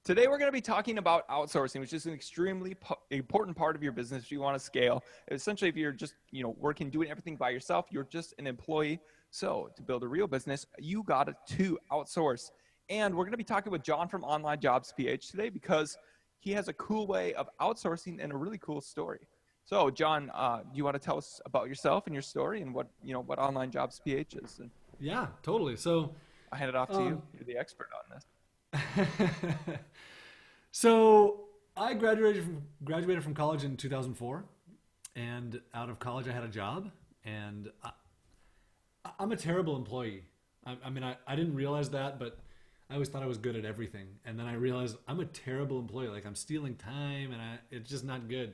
Today, we're going to be talking about outsourcing, which is an extremely important part of your business if you want to scale. Essentially, if you're just working, doing everything by yourself, you're just an employee. So to build a real business, you got to outsource. And we're going to be talking with John from Online Jobs PH today because he has a cool way of outsourcing and a really cool story. So, John, do you want to tell us about yourself and your story and what Online Jobs PH is? And Yeah, totally. So, I hand it off to you. um, You're the expert on this. so I graduated from college in 2004, and out of college I had a job, and I'm a terrible employee. I didn't realize that, but I always thought I was good at everything, and then I realized I'm a terrible employee. Like I'm stealing time, and it's just not good.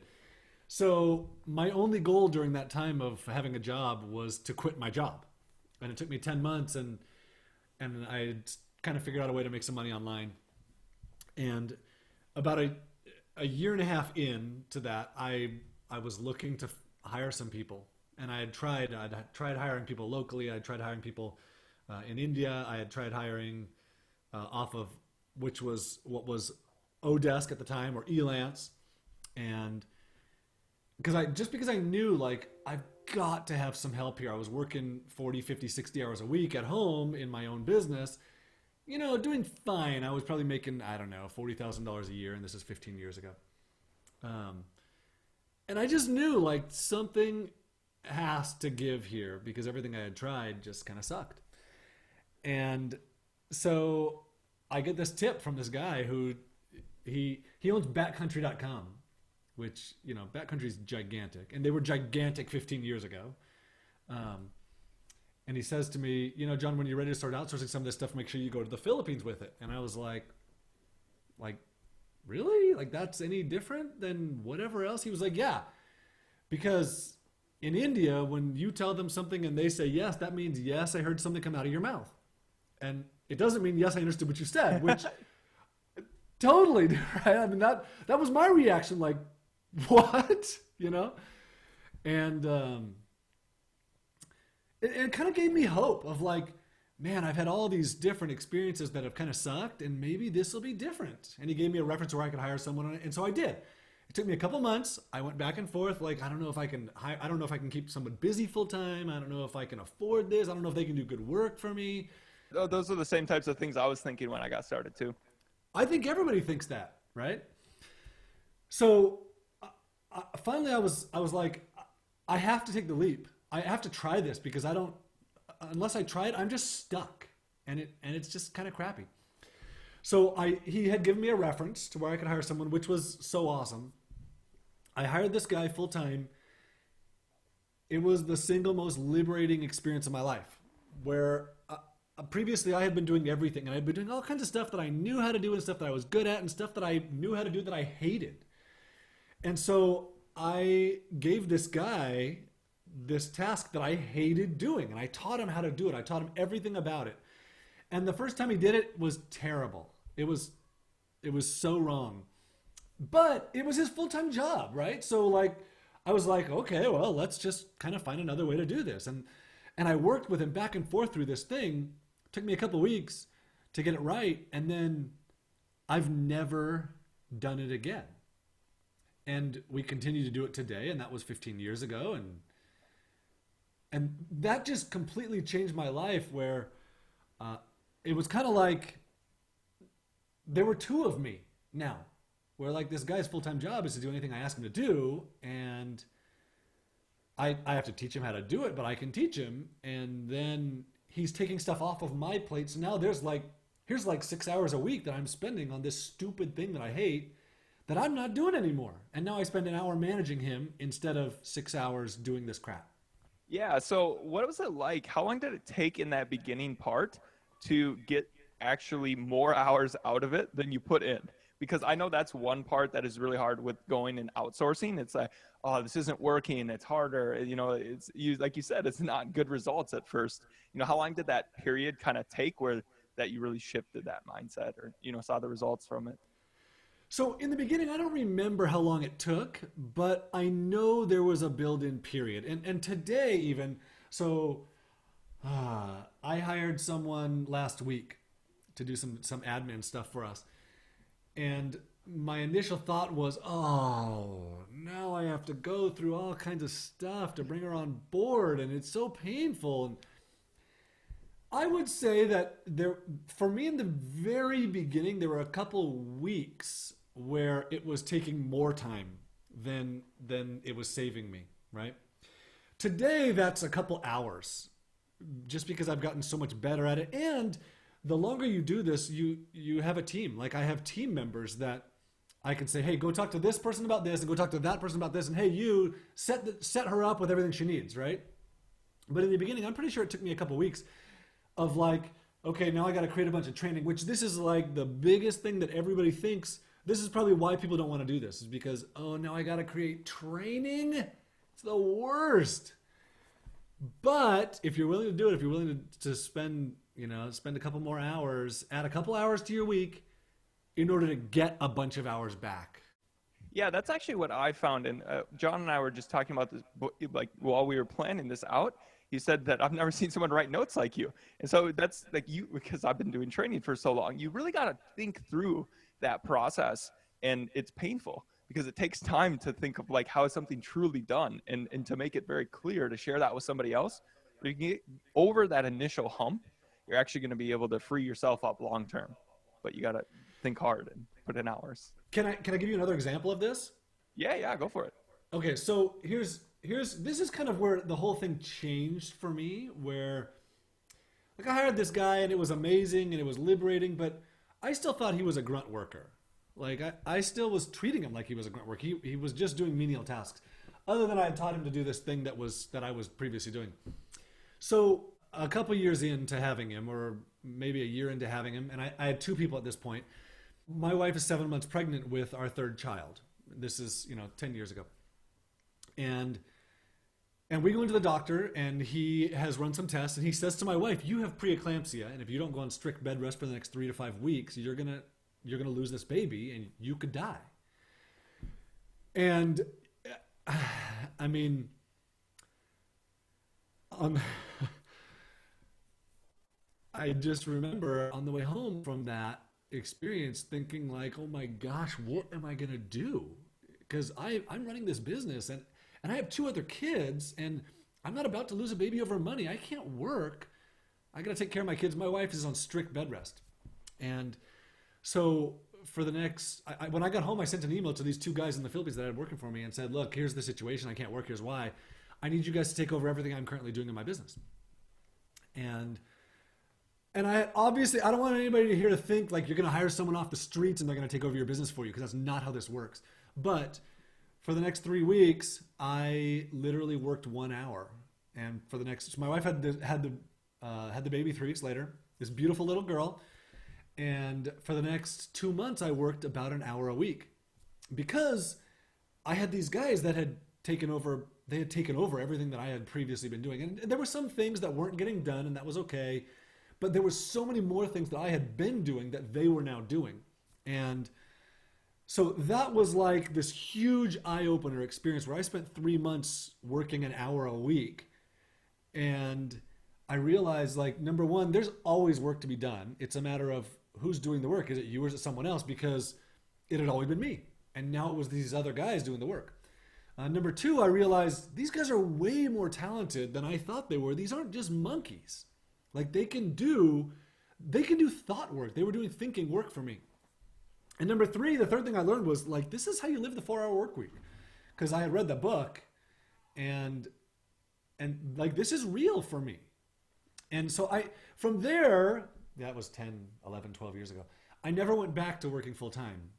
So my only goal during that time of having a job was to quit my job, and it took me 10 months, and I kind of figured out a way to make some money online. And about a year and a half into that, I was looking to hire some people, and I'd tried hiring people locally. I tried hiring people in India. I had tried hiring off of which was what was Odesk at the time or Elance, and because I knew like I've got to have some help here. I was working 40, 50, 60 hours a week at home in my own business, doing fine. I was probably making, I don't know, $40,000 a year, and this is 15 years ago. Um, and I just knew like something has to give here because everything I had tried just kind of sucked. And so I get this tip from this guy who he owns backcountry.com, which, backcountry's gigantic, and they were gigantic 15 years ago. Um, and he says to me, John, when you're ready to start outsourcing some of this stuff, make sure you go to the Philippines with it. And I was like, really? Like that's any different than whatever else? He was like, yeah, because in India, when you tell them something and they say yes, that means yes, I heard something come out of your mouth. And it doesn't mean yes, I understood what you said, which totally, right? I mean, that was my reaction. Like, what? And it kind of gave me hope of like, man, I've had all these different experiences that have kind of sucked, and maybe this will be different. And he gave me a reference where I could hire someone on it, and so I did. It took me a couple months. I went back and forth. Like, I don't know if I can. I don't know if I can keep someone busy full time. I don't know if I can afford this. I don't know if they can do good work for me. Those are the same types of things I was thinking when I got started too. I think everybody thinks that, right? So finally, I was like, I have to take the leap. I have to try this because I don't. Unless I try it, I'm just stuck, and it's just kind of crappy. So he had given me a reference to where I could hire someone, which was so awesome. I hired this guy full time. It was the single most liberating experience of my life, where previously I had been doing everything, and I had been doing all kinds of stuff that I knew how to do and stuff that I was good at and stuff that I knew how to do that I hated. And so I gave this guy this task that I hated doing, and I taught him how to do it. I taught him everything about it. And the first time he did it was terrible. It was so wrong. But it was his full-time job, right? So like I was like, okay, well, let's just kind of find another way to do this. And I worked with him back and forth through this thing. It took me a couple of weeks to get it right, and then I've never done it again. And we continue to do it today, and that was 15 years ago, and that just completely changed my life where uh, it was kind of like there were two of me now, where like this guy's full-time job is to do anything I ask him to do, and I have to teach him how to do it, but I can teach him, and then he's taking stuff off of my plate. So now here's like 6 hours a week that I'm spending on this stupid thing that I hate that I'm not doing anymore. And now I spend an hour managing him instead of 6 hours doing this crap. Yeah. So what was it like? How long did it take in that beginning part to get actually more hours out of it than you put in? Because I know that's one part that is really hard with going and outsourcing. It's like, oh, this isn't working. It's harder. It's you like you said, it's not good results at first. How long did that period kind of take where that you really shifted that mindset or saw the results from it? So in the beginning, I don't remember how long it took, but I know there was a build-in period. And today even, so I hired someone last week to do some admin stuff for us. And my initial thought was, oh, now I have to go through all kinds of stuff to bring her on board, and it's so painful. And I would say that for me in the very beginning, there were a couple weeks where it was taking more time than it was saving me, right? Today, that's a couple hours, just because I've gotten so much better at it. And the longer you do this, you have a team. Like I have team members that I can say, hey, go talk to this person about this, and go talk to that person about this, and hey, you set her up with everything she needs, right? But in the beginning, I'm pretty sure it took me a couple weeks of like, okay, now I got to create a bunch of training, which this is like the biggest thing that everybody thinks. This is probably why people don't want to do this, is because, oh, now I got to create training. It's the worst. But if you're willing to do it, if you're willing to spend a couple more hours, add a couple hours to your week in order to get a bunch of hours back. Yeah, that's actually what I found. And John and I were just talking about this, like while we were planning this out. He said that I've never seen someone write notes like you. And so that's like you, because I've been doing training for so long, you really got to think through that process. And it's painful because it takes time to think of like, how is something truly done, and to make it very clear to share that with somebody else. But you can get over that initial hump, you're actually going to be able to free yourself up long term. But you got to think hard and put in hours. Can I give you another example of this? Yeah, go for it. Okay, so here's this is kind of where the whole thing changed for me, where like I hired this guy and it was amazing and it was liberating, but I still thought he was a grunt worker. Like I still was treating him like he was a grunt worker. He was just doing menial tasks, other than I had taught him to do this thing that I was previously doing. So a couple years into having him, or maybe a year into having him, and I had two people at this point. My wife is 7 months pregnant with our third child. This is 10 years ago, and we go into the doctor, and he has run some tests, and he says to my wife, "You have preeclampsia, and if you don't go on strict bed rest for the next 3 to 5 weeks, you're gonna lose this baby, and you could die." And I mean, I just remember on the way home from that experience thinking like, oh my gosh, what am I gonna do? Because I'm running this business, and I have 2 other kids, and I'm not about to lose a baby over money. I can't work. I got to take care of my kids. My wife is on strict bed rest. And so for the next, when I got home, I sent an email to these 2 guys in the Philippines that I had working for me and said, look, here's the situation. I can't work. Here's why. I need you guys to take over everything I'm currently doing in my business. And I obviously, I don't want anybody here to think like you're going to hire someone off the streets and they're going to take over your business for you, because that's not how this works. But for the next 3 weeks, I literally worked 1 hour. And for the next, so my wife had the baby 3 weeks later, this beautiful little girl. And for the next 2 months, I worked about an hour a week, because I had these guys that had taken over. They had taken over everything that I had previously been doing. And there were some things that weren't getting done, and that was okay. But there were so many more things that I had been doing that they were now doing. And so that was like this huge eye-opener experience where I spent 3 months working an hour a week. And I realized, like, number one, there's always work to be done. It's a matter of who's doing the work. Is it you or is it someone else? Because it had always been me. And now it was these other guys doing the work. Number two, I realized these guys are way more talented than I thought they were. These aren't just monkeys. Like they can do thought work. They were doing thinking work for me. And number three, the third thing I learned was like, this is how you live the 4-hour work week. Because I had read the book and like, this is real for me. And so from there, that was 10, 11, 12 years ago. I never went back to working full time.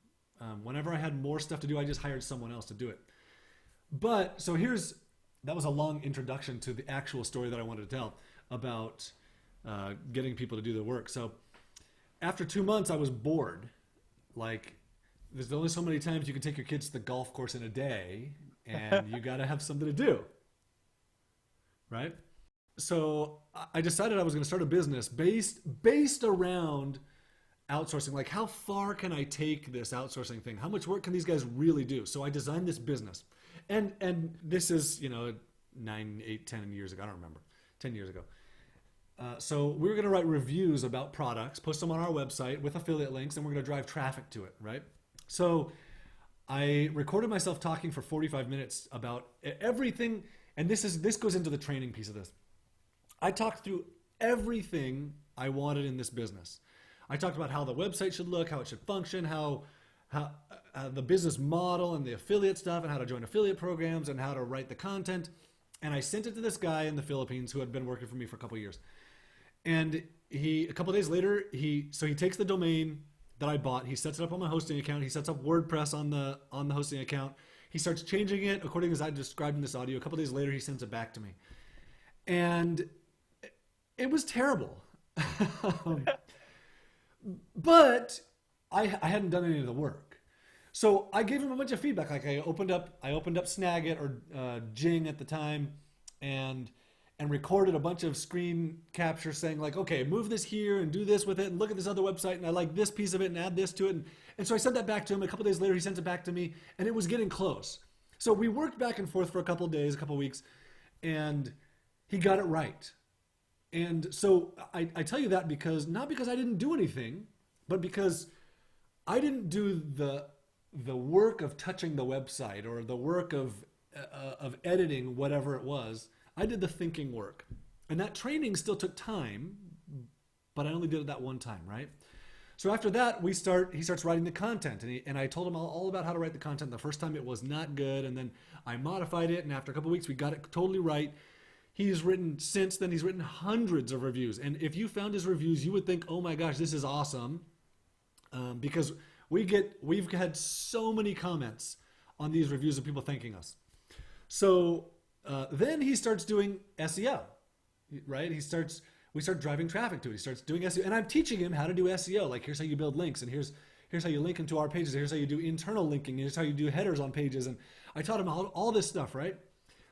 Whenever I had more stuff to do, I just hired someone else to do it. But so that was a long introduction to the actual story that I wanted to tell about getting people to do the work. So after 2 months, I was bored. Like, there's only so many times you can take your kids to the golf course in a day, and you got to have something to do, right? So I decided I was going to start a business based around outsourcing. Like, how far can I take this outsourcing thing? How much work can these guys really do? So I designed this business. And this is, 9, 8, 10 years ago. I don't remember. 10 years ago. So we were going to write reviews about products, post them on our website with affiliate links, and we're going to drive traffic to it, right? So I recorded myself talking for 45 minutes about everything, and this goes into the training piece of this. I talked through everything I wanted in this business. I talked about how the website should look, how it should function, how the business model and the affiliate stuff, and how to join affiliate programs, and how to write the content. And I sent it to this guy in the Philippines who had been working for me for a couple of years. And a couple of days later, he takes the domain that I bought, he sets it up on my hosting account, he sets up WordPress on the hosting account, he starts changing it according as I described in this audio. A couple of days later, he sends it back to me. And it was terrible. But I hadn't done any of the work. So I gave him a bunch of feedback. Like I opened up Snagit or Jing at the time, and recorded a bunch of screen captures saying like, okay, move this here and do this with it, and look at this other website, and I like this piece of it, and add this to it. And so I sent that back to him. A couple days later, he sent it back to me, and it was getting close. So we worked back and forth for a couple of days, a couple of weeks, and he got it right. And so I tell you that not because I didn't do anything, but because I didn't do the work of touching the website or the work of editing whatever it was. I did the thinking work. And that training still took time, but I only did it that one time, right? So after that, he starts writing the content, and I told him all about how to write the content. The first time it was not good, and then I modified it, and after a couple of weeks, we got it totally right. He's written hundreds of reviews. And if you found his reviews, you would think, oh my gosh, this is awesome. Because we've had so many comments on these reviews of people thanking us. So then he starts doing SEO, right? We start driving traffic to it. He starts doing SEO, and I'm teaching him how to do SEO. Like, here's how you build links, and here's how you link into our pages. Here's how you do internal linking. Here's how you do headers on pages. And I taught him all this stuff, right?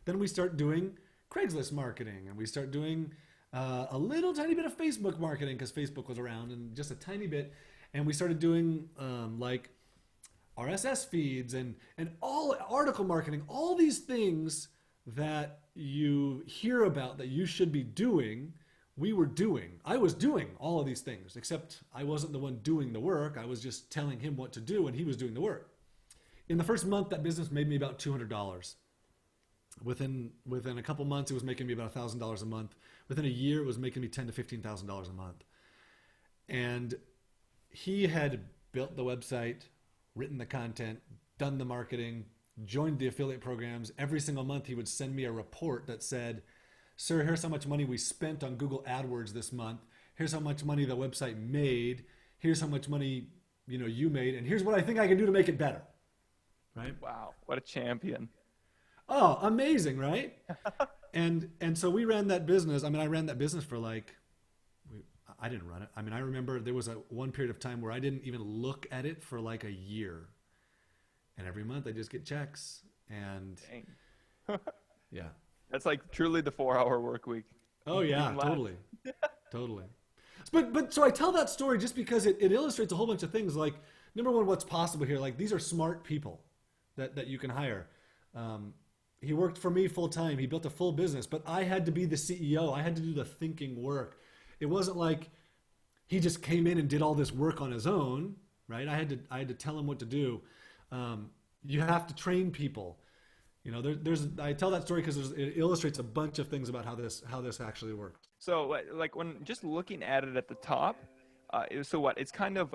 Then we start doing Craigslist marketing, and we start doing a little tiny bit of Facebook marketing because Facebook was around, and just a tiny bit. And we started doing like RSS feeds and all article marketing, all these things that you hear about that you should be doing, we were doing. I was doing all of these things, except I wasn't the one doing the work. I was just telling him what to do, and he was doing the work. In the first month, that business made me about $200. Within a couple months, it was making me about $1,000 a month. Within a year, it was making me $10,000 to $15,000 a month. And he had built the website, written the content, done the marketing, joined the affiliate programs. Every single month, he would send me a report that said, sir, here's how much money we spent on Google AdWords this month. Here's how much money the website made. Here's how much money you made. And here's what I think I can do to make it better. Right? Wow, what a champion. Oh, amazing, right? and so we ran that business. I mean, I ran that business for I didn't run it. I mean, I remember there was one period of time where I didn't even look at it for like a year. And every month I just get checks. And dang. Yeah. That's like truly the 4-hour work week. Oh yeah, totally. Totally. But so I tell that story just because it illustrates a whole bunch of things. Like, number one, what's possible here. Like, these are smart people that you can hire. He worked for me full time. He built a full business, but I had to be the CEO. I had to do the thinking work. It wasn't like he just came in and did all this work on his own, right? I had to tell him what to do. You have to train people. I tell that story because it illustrates a bunch of things about how this actually works. So like when just looking at it at the top, it's kind of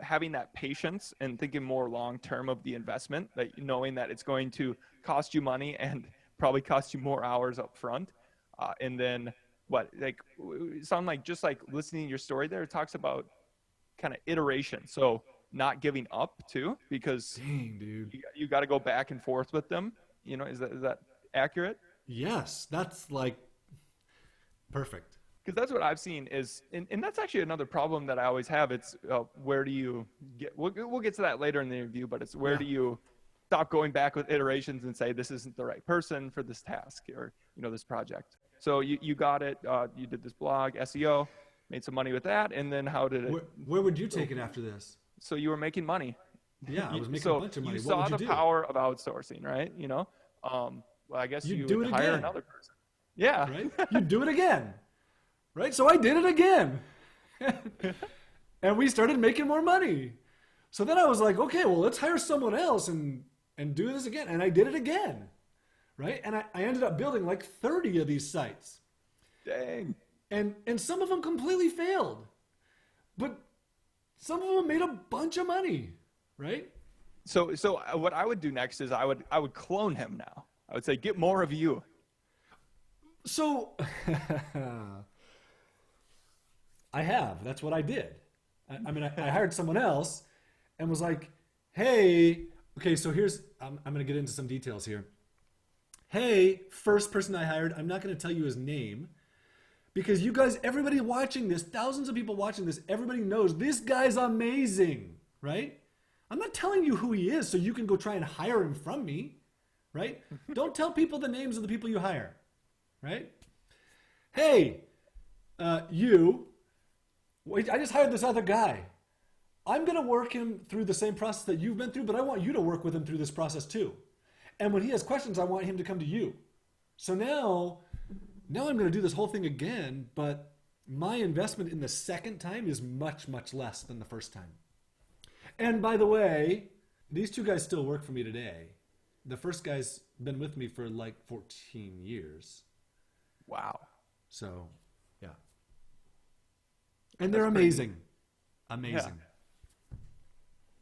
having that patience and thinking more long term of the investment, that knowing that it's going to cost you money and probably cost you more hours up front. And then sound like just like listening to your story there, it talks about kind of iteration. So not giving up too, because dang, dude, you got to go back and forth with them. Is that accurate? Yes, that's like perfect. Because that's what I've seen is, and that's actually another problem that I always have. It's where do you get, we'll get to that later in the interview, but it's where do you stop going back with iterations and say, this isn't the right person for this task or, this project. So you got it. You did this blog, SEO, made some money with that. And then how did it? Where would you take it after this? So you were making money. Yeah, I was making a bunch of money. You saw the power of outsourcing, right? Well, I guess you would hire another person. Yeah. Right? You do it again. right? So I did it again. And we started making more money. So then I was like, okay, well, let's hire someone else and do this again. And I did it again, right? And I ended up building like 30 of these sites. Dang. And some of them completely failed. But some of them made a bunch of money, right? So what I would do next is I would clone him now. I would say, get more of you. So I have. That's what I did. I mean, I hired someone else and was like, hey, okay, so here's, I'm going to get into some details here. Hey, first person I hired, I'm not going to tell you his name because you guys, everybody watching this, thousands of people watching this, everybody knows this guy's amazing, right? I'm not telling you who he is so you can go try and hire him from me, right? Don't tell people the names of the people you hire, right? Hey, wait, I just hired this other guy. I'm going to work him through the same process that you've been through, but I want you to work with him through this process too. And when he has questions, I want him to come to you. So now I'm going to do this whole thing again, but my investment in the second time is much, much less than the first time. And by the way, these two guys still work for me today. The first guy's been with me for like 14 years. Wow. So, yeah. And they're amazing. Amazing. Yeah.